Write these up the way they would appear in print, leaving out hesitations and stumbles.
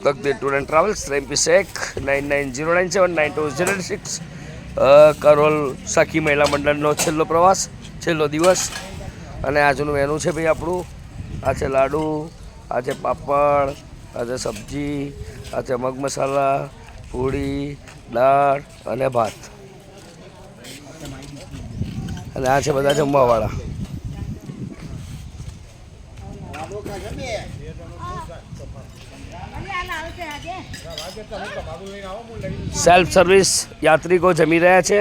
તકદીર tour and travels રેમ્પી શેખ 9909792006 કરોલ સખી મહિલા મંડળનો છેલ્લો પ્રવાસ, છેલ્લો દિવસ. અને આજનું મેનુ છે ભાઈ આપણું. આ છે લાડુ, આ છે પાપડ, આ છે સબ્જી, આ છે મગ મસાલા, પૂરી, દાળ અને ભાત. અને આ છે બધા જમવાવાળા. સેલ્ફ સર્વિસ યાત્રિકો જમી રહ્યા છે.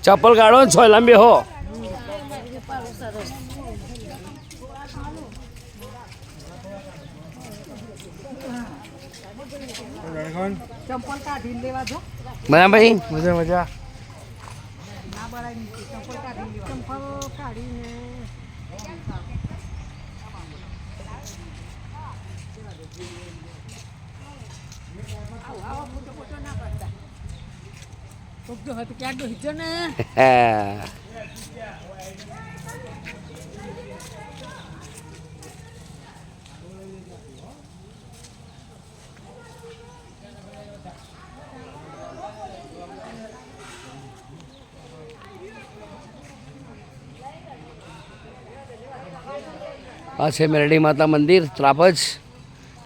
ચપ્પલ કાઢો ને છો લાંબી હો. મજા ભાઈ? મજા મજા. આ છે મેરડી માતા મંદિર ત્રાપજ.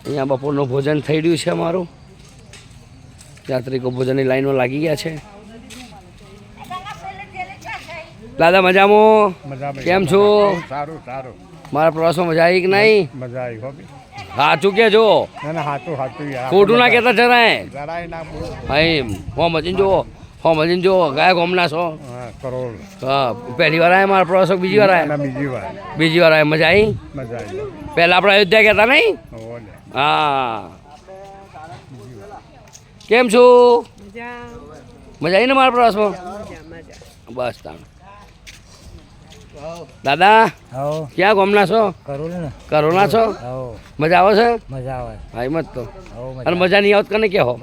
અહીંયા બપોરનું ભોજન થઈ રહ્યું છે અમારું. યાત્રિકો ભોજનની લાઈનમાં લાગી ગયા છે. દાદા મજામાં? કેમ છો? સારું સારું. મારા પ્રવાસમાં મજા આવી કે નહીં? મજા આવી હો. સાચું કે જો ખોટું ના કહેતા જરાય. ભાઈ હો મજીને જુઓ, હો મજીને જુઓ. કયા ગામના છો? કરોલ. હા, પહેલી વાર આવ્યા મારા પ્રવાસો? બીજી વાર આવ્યા? બીજી વાર આવ્યા. મજા આવી? મજા આવી. પહેલાં આપણે અયોધ્યા કહેતા નહીં? હા. કેમ છું? મજા આવી ને મારા પ્રવાસમાં? બસ તાણ. દાદા ક્યાં ગામના છો? કરોલના છો? મજા આવે છે? મજા આવે. હા એમ જ તો. અને મજા નહીં આવત કને કહો.